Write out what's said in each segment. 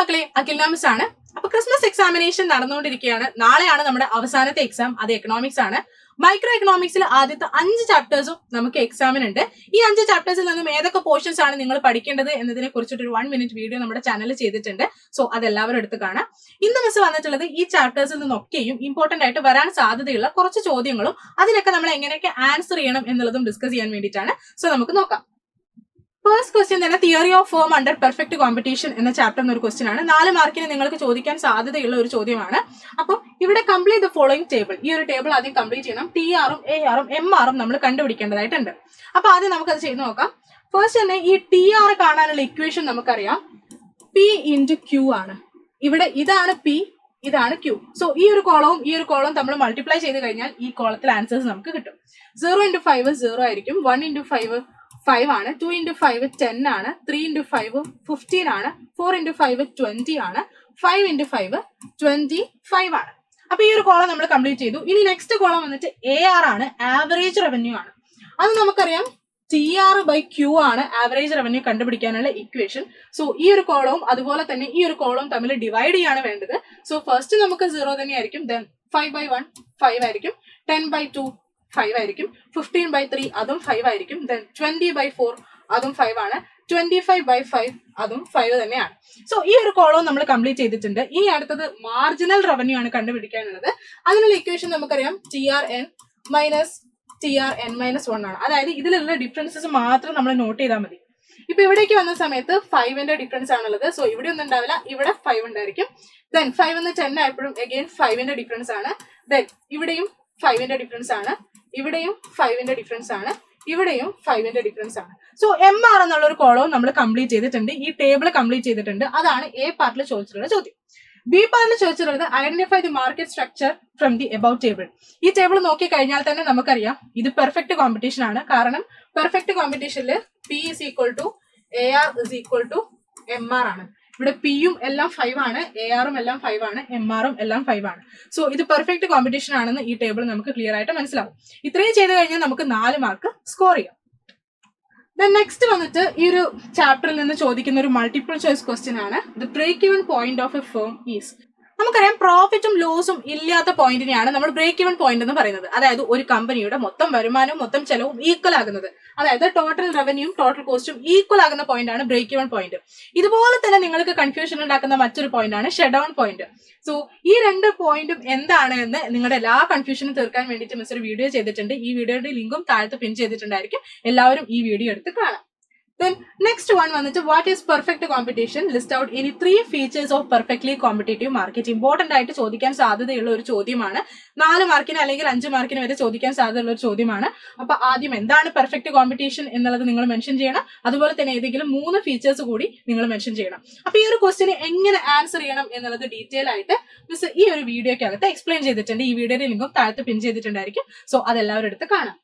മക്കളെ, അഖിൽനാമിസ് ആണ്. അപ്പൊ ക്രിസ്മസ് എക്സാമിനേഷൻ നടന്നുകൊണ്ടിരിക്കുകയാണ്. നാളെയാണ് നമ്മുടെ അവസാനത്തെ എക്സാം. അത് എക്കണോമിക്സ് ആണ്. മൈക്രോ എക്കണോമിക്സിൽ ആദ്യത്തെ 5 ചാപ്റ്റേഴ്സും നമുക്ക് എക്സാമിനുണ്ട്. ഈ 5 ചാപ്റ്റേഴ്സിൽ നിന്നും ഏതൊക്കെ പോർഷൻസ് ആണ് നിങ്ങൾ പഠിക്കേണ്ടത് എന്നതിനെ കുറിച്ചിട്ടൊരു 1 മിനിറ്റ് വീഡിയോ നമ്മുടെ ചാനലിൽ ചെയ്തിട്ടുണ്ട്. സോ അതെല്ലാവരും എടുത്ത് കാണാം. ഇന്ന് മിസ് വന്നിട്ടുള്ളത് ഈ ചാപ്റ്റേഴ്സിൽ നിന്നൊക്കെയും ഇമ്പോർട്ടന്റ് ആയിട്ട് വരാൻ സാധ്യതയുള്ള കുറച്ച് ചോദ്യങ്ങളും അതിനൊക്കെ നമ്മൾ എങ്ങനെയൊക്കെ ആൻസർ ചെയ്യണം എന്നുള്ളതും ഡിസ്കസ് ചെയ്യാൻ വേണ്ടിയിട്ടാണ്. സോ നമുക്ക് നോക്കാം. ഫസ്റ്റ് ക്വസ്റ്റ്യൻ തന്നെ theory of firm under perfect competition എന്ന ചാപ്റ്റർ എന്നൊരു ക്വസ്റ്റ്യൻ ആണ്. 4 മാർക്കിന് നിങ്ങൾക്ക് ചോദിക്കാൻ സാധ്യതയുള്ള ഒരു ചോദ്യമാണ്. അപ്പോൾ ഇവിടെ കംപ്ലീറ്റ് ദ ഫോളോയിങ് ടേബിൾ. ഈ ഒരു ടേബിൾ ആദ്യം കംപ്ലീറ്റ് ചെയ്യണം. TR-ഉം AR-ഉം MR-ഉം നമ്മൾ കണ്ടുപിടിക്കേണ്ടതായിട്ടുണ്ട്. അപ്പൊ ആദ്യം നമുക്കത് ചെയ്ത് നോക്കാം. ഫസ്റ്റ് തന്നെ ഈ TR കാണാനുള്ള ഇക്വേഷൻ നമുക്കറിയാം. P into Q ആണ്. ഇവിടെ ഇതാണ് P, ഇതാണ് Q. സോ ഈ ഒരു കോളവും ഈ ഒരു കോളവും നമ്മൾ മൾട്ടിപ്ലൈ ചെയ്ത് കഴിഞ്ഞാൽ ഈ കോളത്തിൽ ആൻസേഴ്സ് നമുക്ക് കിട്ടും. 0 into 5 0 ആയിരിക്കും. 1 into 5 5 ആണ്. 2 into 5 10 ആണ്. 3 into 5 15 ആണ്. 4 into 5 20 ആണ്. 5 into 5 25 ആണ്. അപ്പൊ ഈ ഒരു കോളം നമ്മൾ കംപ്ലീറ്റ് ചെയ്തു. ഇനി നെക്സ്റ്റ് കോളം വന്നിട്ട് AR ആണ്. ആവറേജ് റവന്യൂ ആണ്. അത് നമുക്കറിയാം TR/Q ആണ് ആവറേജ് റവന്യൂ കണ്ടുപിടിക്കാനുള്ള ഇക്വേഷൻ. സോ ഈ ഒരു കോളവും അതുപോലെ തന്നെ ഈ ഒരു കോളവും തമ്മിൽ ഡിവൈഡ് ചെയ്യാണ് വേണ്ടത്. സോ ഫസ്റ്റ് നമുക്ക് 0 തന്നെയായിരിക്കും. ദെൻ 5/1 5 ആയിരിക്കും. 10/2 5 ആയിരിക്കും. 15/3 അതും 5 ആയിരിക്കും. ദെൻ 20/4 അതും 5 ആണ്. 25/5 അതും 5 തന്നെയാണ്. സോ ഈ ഒരു കോളവും നമ്മൾ കംപ്ലീറ്റ് ചെയ്തിട്ടുണ്ട്. ഇനി അടുത്തത് മാർജിനൽ റവന്യൂ ആണ് കണ്ടുപിടിക്കാനുള്ളത്. അതിനുള്ള ഇക്വേഷൻ നമുക്കറിയാം. TRN മൈനസ് TRN മൈനസ് 1 ആണ്. അതായത് ഇതിലുള്ള ഡിഫറൻസസ് മാത്രം നമ്മൾ നോട്ട് ചെയ്താൽ മതി. ഇപ്പൊ ഇവിടേക്ക് വന്ന സമയത്ത് 5ന്റെ ഡിഫറൻസ് ആണുള്ളത്. സോ ഇവിടെ ഒന്നും ഉണ്ടാവില്ല, ഇവിടെ 5 ഉണ്ടായിരിക്കും. ദെൻ 5 എന്ന് 10 ആയപ്പോഴും അഗൈൻ 5ന്റെ ഡിഫറൻസ് ആണ്. ദെൻ ഇവിടെയും 5ന്റെ ഡിഫറൻസ് ആണ്. ഇവിടെയും 5ന്റെ ഡിഫറൻസ് ആണ്. ഇവിടെയും 5ന്റെ ഡിഫറൻസ് ആണ്. സോ MR എന്നുള്ള ഒരു കോളവും നമ്മൾ കംപ്ലീറ്റ് ചെയ്തിട്ടുണ്ട്. ഈ ടേബിൾ കംപ്ലീറ്റ് ചെയ്തിട്ടുണ്ട്. അതാണ് A പാർട്ടിൽ ചോദിച്ചിട്ടുള്ള ചോദ്യം. B പാർട്ടിൽ ചോദിച്ചിട്ടുള്ളത് identify the market structure from the about table. ഈ ടേബിൾ നോക്കി കഴിഞ്ഞാൽ തന്നെ നമുക്കറിയാം ഇത് പെർഫെക്റ്റ് കോമ്പറ്റീഷൻ ആണ്. കാരണം perfect കോമ്പറ്റീഷനിൽ P is equal to AR is equal to MR ആണ്. ഇവിടെ P-യും എല്ലാം 5 ആണ്, AR-ഉം എല്ലാം 5 ആണ്, MR-ഉം എല്ലാം 5 ആണ്. സോ ഇത് പെർഫെക്റ്റ് കോമ്പറ്റീഷൻ ആണെന്ന് ഈ ടേബിൾ നമുക്ക് ക്ലിയർ ആയിട്ട് മനസ്സിലാവും. ഇത്രയും ചെയ്ത് കഴിഞ്ഞാൽ നമുക്ക് 4 മാർക്ക് സ്കോർ ചെയ്യാം. ദെൻ നെക്സ്റ്റ് വന്നിട്ട് ഈ ഒരു ചാപ്റ്ററിൽ നിന്ന് ചോദിക്കുന്ന ഒരു മൾട്ടിപ്പിൾ ചോയ്സ് ക്വസ്റ്റ്യൻ ആണ്. The break even point of a firm is. നമുക്കറിയാം പ്രോഫിറ്റും ലോസും ഇല്ലാത്ത പോയിന്റിനെയാണ് നമ്മൾ ബ്രേക്ക് ഈവൻ പോയിന്റ് എന്ന് പറയുന്നത്. അതായത് ഒരു കമ്പനിയുടെ മൊത്തം വരുമാനവും മൊത്തം ചെലവും ഈക്വൽ ആകുന്നത്, അതായത് ടോട്ടൽ റവന്യൂവും ടോട്ടൽ കോസ്റ്റും ഈക്വൽ ആകുന്ന പോയിന്റ് ആണ് ബ്രേക്ക് ഈവൻ പോയിന്റ്. ഇതുപോലെ തന്നെ നിങ്ങൾക്ക് കൺഫ്യൂഷൻ ഉണ്ടാക്കുന്ന മറ്റൊരു പോയിന്റ് ആണ് ഷട്ട് ഡൗൺ പോയിന്റ്. സോ ഈ 2 പോയിന്റും എന്താണ് എന്ന് നിങ്ങളുടെ എല്ലാ കൺഫ്യൂഷനും തീർക്കാൻ വേണ്ടിയിട്ട് മിസ് ഒരു വീഡിയോ ചെയ്തിട്ടുണ്ട്. ഈ വീഡിയോയുടെ ലിങ്കും താഴത്ത് പിൻ ചെയ്തിട്ടുണ്ടായിരിക്കും. എല്ലാവരും ഈ വീഡിയോ എടുത്ത് കാണാം. Then next one വന്നിട്ട് what is perfect competition? List out any 3 features of perfectly competitive market. Important ആയിട്ട് ചോദിക്കാൻ സാധ്യതയുള്ള ഒരു ചോദ്യമാണ്. 4 മാർക്കിന് അല്ലെങ്കിൽ 5 മാർക്കിന് വരെ ചോദിക്കാൻ സാധ്യതയുള്ള ഒരു ചോദ്യമാണ്. അപ്പൊ ആദ്യം എന്താണ് പെർഫെക്റ്റ് കോമ്പറ്റീഷൻ എന്നുള്ളത് നിങ്ങൾ മെൻഷൻ ചെയ്യണം. അതുപോലെ തന്നെ ഏതെങ്കിലും 3 ഫീച്ചേഴ്സ് കൂടി നിങ്ങൾ മെൻഷൻ ചെയ്യണം. അപ്പൊ ഈ ഒരു ക്വസ്റ്റിന് എങ്ങനെ ആൻസർ ചെയ്യണം എന്നുള്ളത് ഡീറ്റെയിൽ ആയിട്ട് മിസ് ഈ ഒരു വീഡിയോക്കകത്ത് എക്സ്പ്ലെയിൻ ചെയ്തിട്ടുണ്ട്. ഈ വീഡിയോയുടെ ലിങ്കും താഴത്ത് പിൻ ചെയ്തിട്ടുണ്ടായിരിക്കും. സോ അതെല്ലാവരും എടുത്ത് കാണാം.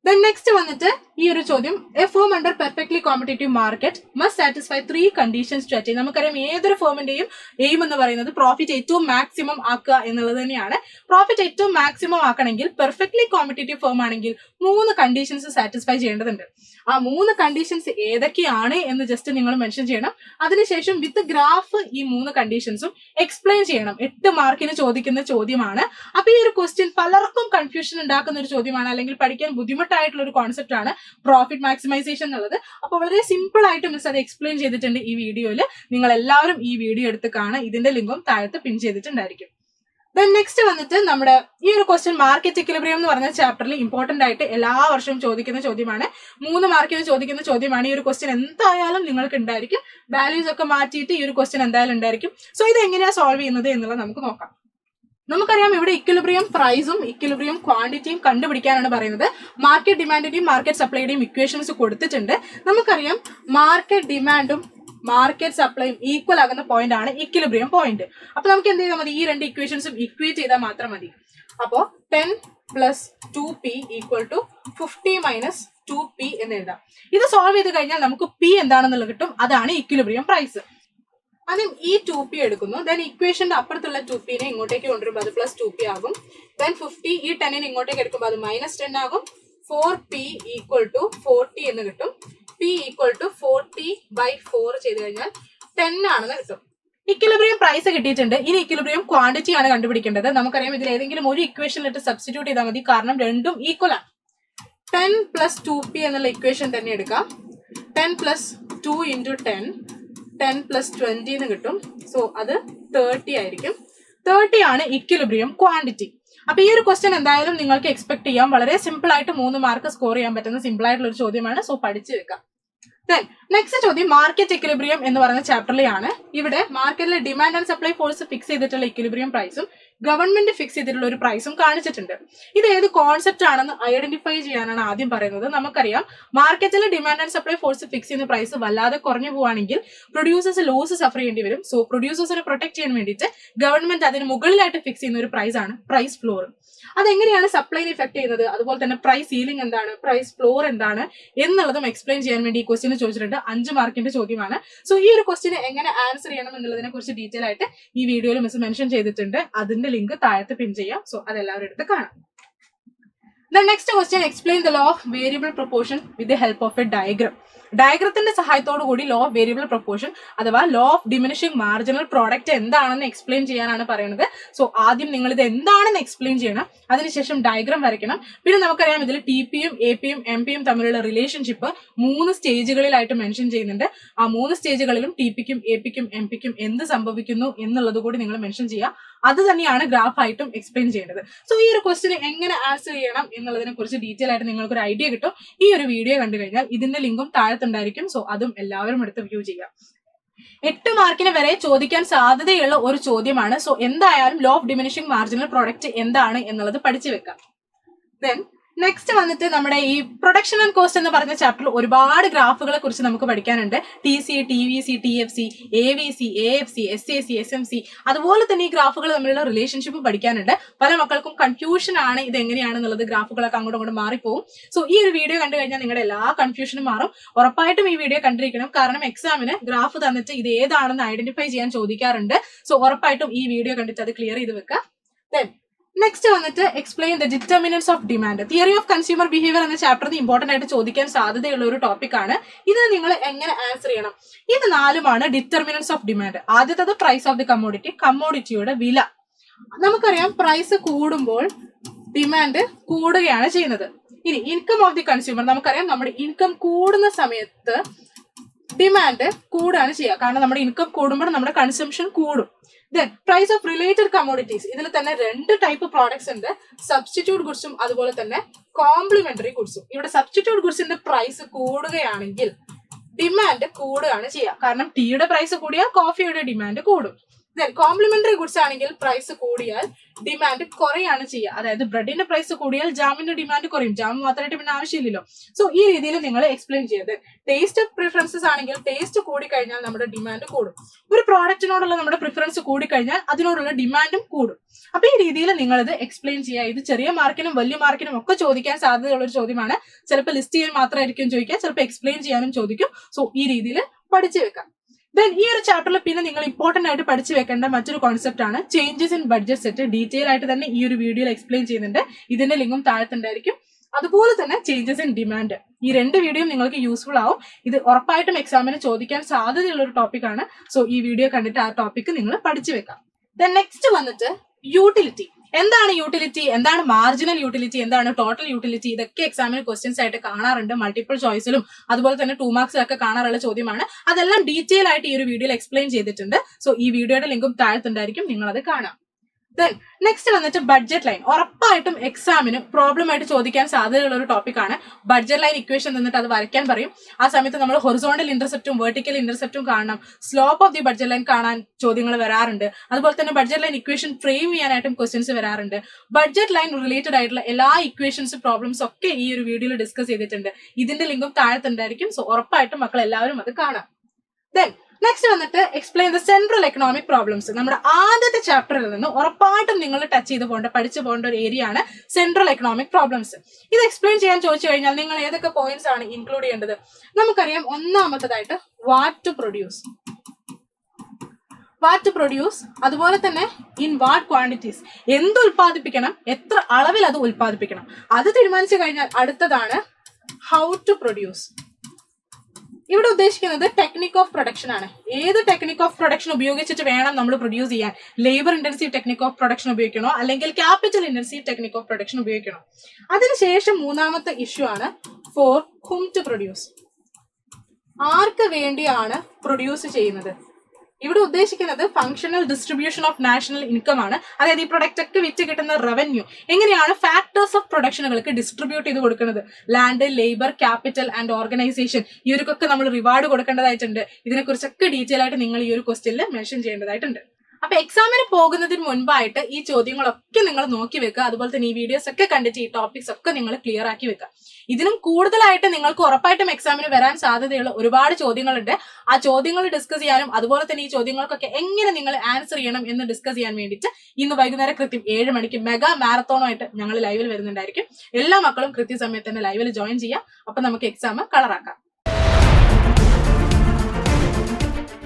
Then next വന്നിട്ട് ഈ ഒരു ചോദ്യം a firm under perfectly competitive market must satisfy 3 conditions to attain. നമുക്കറിയാം ഏതൊരു ഫേമിന്റെയും എയിം എന്ന് പറയുന്നത് പ്രോഫിറ്റ് ഏറ്റവും മാക്സിമം ആക്കുക എന്നുള്ളത് തന്നെയാണ്. പ്രോഫിറ്റ് ഏറ്റവും മാക്സിമം ആക്കണമെങ്കിൽ പെർഫെക്റ്റ്ലി കോമ്പറ്റേറ്റീവ് ഫേം ആണെങ്കിൽ 3 കണ്ടീഷൻസ് സാറ്റിസ്ഫൈ ചെയ്യേണ്ടതുണ്ട്. ആ 3 കണ്ടീഷൻസ് ഏതൊക്കെയാണ് എന്ന് ജസ്റ്റ് നിങ്ങൾ മെൻഷൻ ചെയ്യണം. അതിനുശേഷം വിത്ത് ഗ്രാഫ് ഈ 3 കണ്ടീഷൻസും എക്സ്പ്ലെയിൻ ചെയ്യണം. 8 മാർക്കിന് ചോദിക്കുന്ന ചോദ്യമാണ്. അപ്പൊ ഈ ഒരു ക്വസ്റ്റ്യൻ പലർക്കും കൺഫ്യൂഷൻ ഉണ്ടാക്കുന്ന ഒരു ചോദ്യമാണ്, അല്ലെങ്കിൽ പഠിക്കാൻ ബുദ്ധിമുട്ടായിട്ടുള്ള ഒരു കോൺസെപ്റ്റ് ആണ് പ്രോഫിറ്റ് മാക്സിമൈസേഷൻ എന്നുള്ളത്. അപ്പൊ വളരെ സിമ്പിൾ ആയിട്ട് മിസ് അത് എക്സ്പ്ലെയിൻ ചെയ്തിട്ടുണ്ട് ഈ വീഡിയോയിൽ. നിങ്ങൾ എല്ലാവരും ഈ വീഡിയോ എടുത്ത് കാണാം. ഇതിന്റെ ലിങ്കും താഴത്ത് പിൻ ചെയ്തിട്ടുണ്ടായിരിക്കും. ദെൻ നെക്സ്റ്റ് വന്നിട്ട് നമ്മുടെ ഈ ഒരു ക്വസ്റ്റ്യൻ മാർക്കറ്റ് ഇക്വിലിബ്രിയം എന്ന് പറഞ്ഞ ചാപ്റ്ററിൽ ഇമ്പോർട്ടന്റ് ആയിട്ട് എല്ലാ വർഷവും ചോദിക്കുന്ന ചോദ്യമാണ്. 3 മാർക്കിന് ചോദിക്കുന്ന ചോദ്യമാണ്. ഈ ഒരു ക്വസ്റ്റ്യൻ എന്തായാലും നിങ്ങൾക്ക് ഉണ്ടായിരിക്കും. വാല്യൂസ് ഒക്കെ മാറ്റിയിട്ട് ഈ ഒരു ക്വസ്റ്റ്യൻ എന്തായാലും ഉണ്ടായിരിക്കും. സോ ഇത് എങ്ങനെയാ സോൾവ് ചെയ്യുന്നത് എന്നുള്ളത് നമുക്ക് നോക്കാം. നമുക്കറിയാം ഇവിടെ ഇക്വിലിബ്രിയം പ്രൈസും ഇക്വിലിബ്രിയം ക്വാണ്ടിറ്റിയും കണ്ടുപിടിക്കാനാണ് പറയുന്നത്. മാർക്കറ്റ് ഡിമാൻഡിന്റെയും മാർക്കറ്റ് സപ്ലൈയുടെയും ഇക്വേഷൻസ് കൊടുത്തിട്ടുണ്ട്. നമുക്കറിയാം മാർക്കറ്റ് ഡിമാൻഡും മാർക്കറ്റ് സപ്ലൈയും ഈക്വൽ ആകുന്ന പോയിന്റ് ആണ് ഇക്വിലിബ്രിയം പോയിന്റ്. അപ്പൊ നമുക്ക് എന്ത് ചെയ്താൽ മതി? ഈ 2 ഇക്വേഷൻസും ഇക്വേറ്റ് ചെയ്താൽ മാത്രം മതി. അപ്പോ 10 + 2p = 50 - 2p എന്ന് എഴുതാം. ഇത് സോൾവ് ചെയ്ത് കഴിഞ്ഞാൽ നമുക്ക് p എന്താണെന്നുള്ളത് കിട്ടും. അതാണ് ഇക്വിലിബ്രിയം പ്രൈസ്. ആദ്യം ഈ 2p എടുക്കുന്നു. ദെൻ ഇക്വേഷന്റെ അപ്പുറത്തുള്ള 2p നെ ഇങ്ങോട്ടേക്ക് കൊണ്ടുവരുമ്പോൾ അത് +2p ആകും. ദെൻ 50 ഈ 10നെ ഇങ്ങോട്ടേക്ക് എടുക്കുമ്പോൾ അത് -10 ആകും. 4p = 40 എന്ന് കിട്ടും. p = 40/4 ചെയ്ത് കഴിഞ്ഞാൽ 10 ആണെന്ന് കിട്ടും. ഇക്വിലിബ്രിയം പ്രൈസ് കിട്ടിയിട്ടുണ്ട്. ഇനി ഇക്വിലിബ്രിയം ക്വാണ്ടിറ്റി ആണ് കണ്ടുപിടിക്കേണ്ടത്. നമുക്കറിയാം ഇതിൽ ഏതെങ്കിലും ഒരു ഇക്വേഷനിലിട്ട് സബ്സ്റ്റിറ്റ്യൂട്ട് ചെയ്താൽ മതി, കാരണം രണ്ടും ഈക്വൽ ആണ്. 10 + 2p എന്നുള്ള ഇക്വേഷൻ തന്നെ എടുക്കാം. 10 + 2 × 10 10 + 20 എന്ന് കിട്ടും. സോ അത് 30 ആയിരിക്കും. 30 ആണ് ഇക്വിലിബ്രിയം ക്വാണ്ടിറ്റി. അപ്പൊ ഈ ഒരു ക്വസ്റ്റ്യൻ എന്തായാലും നിങ്ങൾക്ക് എക്സ്പെക്ട് ചെയ്യാം. വളരെ സിമ്പിൾ ആയിട്ട് 3 മാർക്ക് സ്കോർ ചെയ്യാൻ പറ്റുന്ന സിമ്പിൾ ആയിട്ടുള്ള ഒരു ചോദ്യമാണ്. സോ പഠിച്ചു വെക്കാം. നെക്സ്റ്റ് ചോദ്യം മാർക്കറ്റ് ഇക്വിലിബ്രിയം എന്ന് പറയുന്ന ചാപ്റ്ററിലെയാണ്. ഇവിടെ മാർക്കറ്റിലെ demand and supply force fix ചെയ്തിട്ടുള്ള ഇക്വിലിബ്രിയം പ്രൈസും ഗവൺമെന്റ് ഫിക്സ് ചെയ്തിട്ടുള്ള ഒരു പ്രൈസും കാണിച്ചിട്ടുണ്ട്. ഇത് ഏത് കോൺസെപ്റ്റ് ആണെന്ന് ഐഡന്റിഫൈ ചെയ്യാനാണ് ആദ്യം പറയുന്നത്. നമുക്കറിയാം മാർക്കറ്റിലെ demand and supply force fix ചെയ്യുന്ന പ്രൈസ് വല്ലാതെ കുറഞ്ഞു പോവുകയാണെങ്കിൽ പ്രൊഡ്യൂസേഴ്സ് ലോസ് സഫർ ചെയ്യേണ്ടി വരും. സോ പ്രൊഡ്യൂസേഴ്സിനെ പ്രൊട്ടക്ട് ചെയ്യാൻ വേണ്ടിയിട്ട് ഗവൺമെന്റ് അതിന് മുകളിലായിട്ട് ഫിക്സ് ചെയ്യുന്ന ഒരു പ്രൈസ് ആണ് പ്രൈസ് ഫ്ലോർ. അതെങ്ങനെയാണ് സപ്ലൈനെ ഇഫക്ട് ചെയ്യുന്നത്, അതുപോലെ തന്നെ പ്രൈസ് സീലിംഗ് എന്താണ്, പ്രൈസ് ഫ്ലോർ എന്താണ് എന്നുള്ളതും എക്സ്പ്ലെയിൻ ചെയ്യാൻ വേണ്ടി ഈ ക്വസ്റ്റ്യൻ ചോദിച്ചിട്ടുണ്ട്. 5 മാർക്കിന്റെ ചോദ്യമാണ്. സോ ഈ ഒരു ക്വസ്റ്റ്യന് എങ്ങനെ ആൻസർ ചെയ്യണം എന്നുള്ളതിനെ കുറിച്ച് ഡീറ്റെയിൽ ആയിട്ട് ഈ വീഡിയോയിൽ മിസ് മെൻഷൻ ചെയ്തിട്ടുണ്ട്. അതിന്റെ ലിങ്ക് താഴത്ത് പിൻ ചെയ്യാം. സോ അതെല്ലാവരും എടുത്ത് കാണാം. The next question, explain the law of variable proportion with the help of a diagram. ഡയഗ്രത്തിന്റെ സഹായത്തോടു കൂടി ലോ ഓഫ് വേരിയബിൾ പ്രൊപ്പോർഷൻ അഥവാ law of diminishing marginal product എന്താണെന്ന് എക്സ്പ്ലെയിൻ ചെയ്യാനാണ് പറയുന്നത്. സോ ആദ്യം നിങ്ങൾ ഇത് എന്താണെന്ന് എക്സ്പ്ലെയിൻ ചെയ്യണം, അതിനുശേഷം ഡയഗ്രാം വരയ്ക്കണം. പിന്നെ നമുക്കറിയാം ഇതിൽ ടി പിയും എ പിയും എം പിയും തമ്മിലുള്ള റിലേഷൻഷിപ്പ് 3 സ്റ്റേജുകളിലായിട്ട് മെൻഷൻ ചെയ്യുന്നുണ്ട്. ആ 3 സ്റ്റേജുകളിലും ടി പിക്കും എ പിക്കും എം പിക്കും എന്ത് സംഭവിക്കുന്നു എന്നുള്ളത് കൂടി നിങ്ങൾ മെൻഷൻ ചെയ്യുക. അത് തന്നെയാണ് ഗ്രാഫായിട്ടും എക്സ്പ്ലെയിൻ ചെയ്യേണ്ടത്. സോ ഈ ഒരു ക്വസ്റ്റിന് എങ്ങനെ ആൻസർ ചെയ്യണം എന്നുള്ളതിനെ കുറിച്ച് ഡീറ്റെയിൽ ആയിട്ട് നിങ്ങൾക്ക് ഒരു ഐഡിയ കിട്ടും ഈ ഒരു വീഡിയോ കണ്ടു കഴിഞ്ഞാൽ. ഇതിന്റെ ലിങ്കും താഴത്തുണ്ടായിരിക്കും. സോ അതും എല്ലാവരും എടുത്ത് വ്യൂ ചെയ്യാം. 8 മാർക്കിന് വരെ ചോദിക്കാൻ സാധ്യതയുള്ള ഒരു ചോദ്യമാണ്. സോ എന്തായാലും law of diminishing marginal product എന്താണ് എന്നുള്ളത് പഠിച്ചു വെക്കാം. ദെൻ നെക്സ്റ്റ് വന്നിട്ട് നമ്മുടെ ഈ പ്രൊഡക്ഷൻ ആൻഡ് കോസ്റ്റ് എന്ന് പറഞ്ഞ ചാപ്റ്ററിൽ ഒരുപാട് ഗ്രാഫുകളെ കുറിച്ച് നമുക്ക് പഠിക്കാനുണ്ട്. T C, T V C, T F C, A V C, A F C, S A C, S M C, അതുപോലെ തന്നെ ഈ ഗ്രാഫുകൾ തമ്മിലുള്ള റിലേഷൻഷിപ്പ് പഠിക്കാനുണ്ട്. പല മക്കൾക്കും കൺഫ്യൂഷൻ ആണ് ഇത് എങ്ങനെയാണെന്നുള്ളത്. ഗ്രാഫുകളൊക്കെ അങ്ങോട്ടും ഇങ്ങോട്ടും മാറിപ്പോവും. സോ ഈ ഒരു വീഡിയോ കണ്ടു കഴിഞ്ഞാൽ നിങ്ങളുടെ എല്ലാ കൺഫ്യൂഷനും മാറും. ഉറപ്പായിട്ടും ഈ വീഡിയോ കണ്ടിരിക്കണം, കാരണം എക്സാമിന് ഗ്രാഫ് തന്നിട്ട് ഇത് ഏതാണെന്ന് ഐഡന്റിഫൈ ചെയ്യാൻ ചോദിക്കാറുണ്ട്. സോ ഉറപ്പായിട്ടും ഈ വീഡിയോ കണ്ടിട്ട് അത് ക്ലിയർ ചെയ്ത് വെക്കുക. ദെൻ നെക്സ്റ്റ് വന്നിട്ട് explain the determinants of demand. Theory of consumer behaviour എന്ന ചാപ്റ്ററിൽ ഇമ്പോർട്ടന്റ് ആയിട്ട് ചോദിക്കാൻ സാധ്യതയുള്ള ഒരു ടോപ്പിക് ആണ്. ഇതിന് നിങ്ങൾ എങ്ങനെ ആൻസർ ചെയ്യണം? ഇത് 4 ഡിറ്റർമിനൻസ് ഓഫ് ഡിമാൻഡ്. ആദ്യത്തത് പ്രൈസ് ഓഫ് ദി കമ്മോഡിറ്റി, കമ്മോഡിറ്റിയുടെ വില. നമുക്കറിയാം പ്രൈസ് കൂടുമ്പോൾ ഡിമാൻഡ് കൂടുകയാണ് ചെയ്യുന്നത്. ഇനി ഇൻകം ഓഫ് ദി കൺസ്യൂമർ, നമുക്കറിയാം നമ്മുടെ ഇൻകം കൂടുന്ന സമയത്ത് ഡിമാൻഡ് കൂടുകയാണ് ചെയ്യുക, കാരണം നമ്മുടെ ഇൻകം കൂടുമ്പോൾ നമ്മുടെ കൺസംഷൻ കൂടും. Then price of related commodities. ഇതിൽ തന്നെ 2 ടൈപ്പ് പ്രോഡക്ട്സ് ഉണ്ട്, സബ്സ്റ്റിറ്റ്യൂട്ട് ഗുഡ്സും അതുപോലെ തന്നെ കോംപ്ലിമെന്ററി ഗുഡ്സും. ഇവിടെ സബ്സ്റ്റിറ്റ്യൂട്ട് ഗുഡ്സിന്റെ പ്രൈസ് കൂടുകയാണെങ്കിൽ ഡിമാൻഡ് കൂടുകയാണ് ചെയ്യുക, കാരണം ടീയുടെ പ്രൈസ് കൂടിയാൽ കോഫിയുടെ ഡിമാൻഡ് കൂടും. ദെൻ കോംപ്ലിമെന്ററി ഗുഡ്സ് ആണെങ്കിൽ പ്രൈസ് കൂടിയാൽ ഡിമാൻഡ് കുറയാണ് ചെയ്യുക. അതായത് ബ്രെഡിന്റെ പ്രൈസ് കൂടിയാൽ ജാമിന്റെ ഡിമാൻഡ് കുറയും, ജാം മാത്രമായിട്ട് പിന്നെ ആവശ്യമില്ലല്ലോ. സോ ഈ രീതിയിൽ നിങ്ങൾ എക്സ്പ്ലെയിൻ ചെയ്ത്. ടേസ്റ്റ് പ്രിഫറൻസസ് ആണെങ്കിൽ ടേസ്റ്റ് കൂടിക്കഴിഞ്ഞാൽ നമ്മുടെ ഡിമാൻഡ് കൂടും. ഒരു പ്രോഡക്റ്റിനോടുള്ള നമ്മുടെ പ്രിഫറൻസ് കൂടിക്കഴിഞ്ഞാൽ അതിനോടുള്ള ഡിമാൻഡും കൂടും. അപ്പൊ ഈ രീതിയിൽ നിങ്ങൾ ഇത് എക്സ്പ്ലെയിൻ ചെയ്യുക. ഇത് ചെറിയ മാർക്കിനും വലിയ മാർക്കിനും ഒക്കെ ചോദിക്കാൻ സാധ്യതയുള്ള ഒരു ചോദ്യമാണ്. ചിലപ്പോൾ ലിസ്റ്റ് ചെയ്യാൻ മാത്രമായിരിക്കും ചോദിക്കുക, ചിലപ്പോൾ എക്സ്പ്ലെയിൻ ചെയ്യാനും ചോദിക്കും. സോ ഈ രീതിയിൽ പഠിച്ചു വെക്കാം. ദെൻ ഈ ഒരു ചാപ്റ്ററിൽ പിന്നെ നിങ്ങൾ ഇമ്പോർട്ടന്റ് ആയിട്ട് പഠിച്ചു വെക്കേണ്ട മറ്റൊരു കോൺസെപ്റ്റ് ആണ് changes in budget set. Detail ആയിട്ട് തന്നെ ഈ ഒരു വീഡിയോയിൽ എക്സ്പ്ലെയിൻ ചെയ്യുന്നുണ്ട്. ഇതിന്റെ ലിങ്കും താഴത്തുണ്ടായിരിക്കും. അതുപോലെ തന്നെ ചേഞ്ചസ് ഇൻ ഡിമാൻഡ്. ഈ 2 വീഡിയോയും നിങ്ങൾക്ക് യൂസ്ഫുൾ ആവും. ഇത് ഉറപ്പായിട്ടും എക്സാമിന് ചോദിക്കാൻ സാധ്യതയുള്ള ഒരു ടോപ്പിക് ആണ്. സോ ഈ വീഡിയോ കണ്ടിട്ട് ആ ടോപ്പിക് നിങ്ങൾ പഠിച്ചു വെക്കാം. ദെൻ നെക്സ്റ്റ് വന്നിട്ട് യൂട്ടിലിറ്റി. എന്താണ് യൂട്ടിലിറ്റി, എന്താണ് മാർജിനൽ യൂട്ടിലിറ്റി, എന്താണ് ടോട്ടൽ യൂട്ടിലിറ്റി, ഇതൊക്കെ എക്സാമിന് ക്വസ്റ്റ്യൻസ് ആയിട്ട് കാണാറുണ്ട്. മൾട്ടിപ്പിൾ ചോയ്സിലും അതുപോലെ തന്നെ 2 മാർക്സിലൊക്കെ കാണാറുള്ള ചോദ്യമാണ്. അതെല്ലാം ഡീറ്റെയിൽ ആയിട്ട് ഈ ഒരു വീഡിയോയിൽ എക്സ്പ്ലെയിൻ ചെയ്തിട്ടുണ്ട്. സോ ഈ വീഡിയോയുടെ ലിങ്കും താഴത്തുണ്ടായിരിക്കും, നിങ്ങൾ അത് കാണാം. ദെൻ നെക്സ്റ്റ് വന്നിട്ട് ബഡ്ജറ്റ് ലൈൻ. ഉറപ്പായിട്ടും എക്സാമിന് പ്രോബ്ലം ആയിട്ട് ചോദിക്കാൻ സാധ്യതയുള്ള ഒരു ടോപ്പിക് ആണ്. ബഡ്ജറ്റ് ലൈൻ ഇക്വേഷൻ തന്നിട്ട് അത് വരയ്ക്കാൻ പറയും. ആ സമയത്ത് നമ്മൾ ഹൊറിസോണ്ടൽ ഇന്റർസെപ്റ്റും വെർട്ടിക്കൽ ഇന്റർസെപ്റ്റും കാണണം. Slope of the budget line കാണാൻ ചോദ്യങ്ങൾ വരാറുണ്ട്. അതുപോലെ തന്നെ ബഡ്ജറ്റ് ലൈൻ ഇക്വേഷൻ ഫ്രെയിം ചെയ്യാനായിട്ടും ക്വസ്റ്റ്യൻസ് വരാറുണ്ട്. ബഡ്ജറ്റ് ലൈൻ റിലേറ്റഡ് ആയിട്ടുള്ള എല്ലാ ഇക്വേഷൻസ് പ്രോബ്ലംസ് ഒക്കെ ഈ ഒരു വീഡിയോയിൽ ഡിസ്കസ് ചെയ്തിട്ടുണ്ട്. ഇതിന്റെ ലിങ്കും താഴത്തുണ്ടായിരിക്കും. സോ ഉറപ്പായിട്ടും മക്കൾ എല്ലാവരും അത് കാണാം. ദെൻ നെക്സ്റ്റ് വന്നിട്ട് explain the central economic problems. നമ്മുടെ ആദ്യത്തെ ചാപ്റ്ററിൽ നിന്ന് ഉറപ്പായിട്ടും നിങ്ങൾ ടച്ച് ചെയ്ത് പഠിച്ചു പോകേണ്ട ഒരു ഏരിയ ആണ് സെൻട്രൽ എക്കണോമിക് പ്രോബ്ലംസ്. ഇത് എക്സ്പ്ലെയിൻ ചെയ്യാൻ ചോദിച്ചു കഴിഞ്ഞാൽ നിങ്ങൾ ഏതൊക്കെ പോയിന്റ്സ് ആണ് ഇൻക്ലൂഡ് ചെയ്യേണ്ടത്? നമുക്കറിയാം, ഒന്നാമത്തേതായിട്ട് വാട്ട് ടു പ്രൊഡ്യൂസ്, അതുപോലെ തന്നെ ഇൻ വാട്ട് ക്വാണ്ടിറ്റീസ്, എന്ത് ഉൽപ്പാദിപ്പിക്കണം, എത്ര അളവിൽ അത് ഉൽപ്പാദിപ്പിക്കണം, അത് തീരുമാനിച്ചു കഴിഞ്ഞാൽ അടുത്തതാണ് ഹൗ ടു പ്രൊഡ്യൂസ്. ഇവിടെ ഉദ്ദേശിക്കുന്നത് ടെക്നിക് ഓഫ് പ്രൊഡക്ഷൻ ആണ്. ഏത് ടെക്നിക് ഓഫ് പ്രൊഡക്ഷൻ ഉപയോഗിച്ചിട്ട് വേണം നമ്മൾ പ്രൊഡ്യൂസ് ചെയ്യാൻ? Labour intensive technique of production ഉപയോഗിക്കണോ അല്ലെങ്കിൽ capital intensive technique of production ഉപയോഗിക്കണോ? അതിനുശേഷം മൂന്നാമത്തെ ഇഷ്യൂ ആണ് ഫോർ ഹും ടു പ്രൊഡ്യൂസ്. ആർക്ക് വേണ്ടിയാണ് പ്രൊഡ്യൂസ് ചെയ്യുന്നത്? ഇവിടെ ഉദ്ദേശിക്കുന്നത് functional distribution of national income ആണ്. അതായത് ഈ പ്രൊഡക്റ്റ് ഒക്കെ വിറ്റ് കിട്ടുന്ന റവന്യൂ എങ്ങനെയാണ് ഫാക്ടേഴ്സ് ഓഫ് പ്രൊഡക്ഷനുകൾക്ക് ഡിസ്ട്രിബ്യൂട്ട് ചെയ്ത് കൊടുക്കുന്നത്? Land, labour, capital and organisation, ഇവർക്കൊക്കെ നമ്മൾ റിവാർഡ് കൊടുക്കേണ്ടതായിട്ടുണ്ട്. ഇതിനെക്കുറിച്ചൊക്കെ ഡീറ്റെയിൽ ആയിട്ട് നിങ്ങൾ ഈ ഒരു ക്വസ്റ്റ്യനിൽ മെൻഷൻ ചെയ്യേണ്ടതായിട്ടുണ്ട്. അപ്പൊ എക്സാമിന് പോകുന്നതിന് മുൻപായിട്ട് ഈ ചോദ്യങ്ങളൊക്കെ നിങ്ങൾ നോക്കി വെക്കുക. അതുപോലെ തന്നെ ഈ വീഡിയോസ് ഒക്കെ കണ്ടിട്ട് ഈ ടോപ്പിക്സ് ഒക്കെ നിങ്ങൾ ക്ലിയർ ആക്കി വെക്കുക. ഇതിനും കൂടുതലായിട്ട് നിങ്ങൾക്ക് ഉറപ്പായിട്ടും എക്സാമിന് വരാൻ സാധ്യതയുള്ള ഒരുപാട് ചോദ്യങ്ങളുണ്ട്. ആ ചോദ്യങ്ങൾ ഡിസ്കസ് ചെയ്യാനും അതുപോലെ തന്നെ ഈ ചോദ്യങ്ങൾക്കൊക്കെ എങ്ങനെ നിങ്ങൾ ആൻസർ ചെയ്യണം എന്ന് ഡിസ്കസ് ചെയ്യാൻ വേണ്ടിയിട്ട് ഇന്ന് വൈകുന്നേരം കൃത്യം 7 മണിക്ക് മെഗാ മാരത്തോണുമായിട്ട് ഞങ്ങൾ ലൈവിൽ വരുന്നുണ്ടായിരിക്കും. എല്ലാ മക്കളും കൃത്യസമയത്ത് തന്നെ ലൈവിൽ ജോയിൻ ചെയ്യാം. അപ്പൊ നമുക്ക് എക്സാം കളറാക്കാം.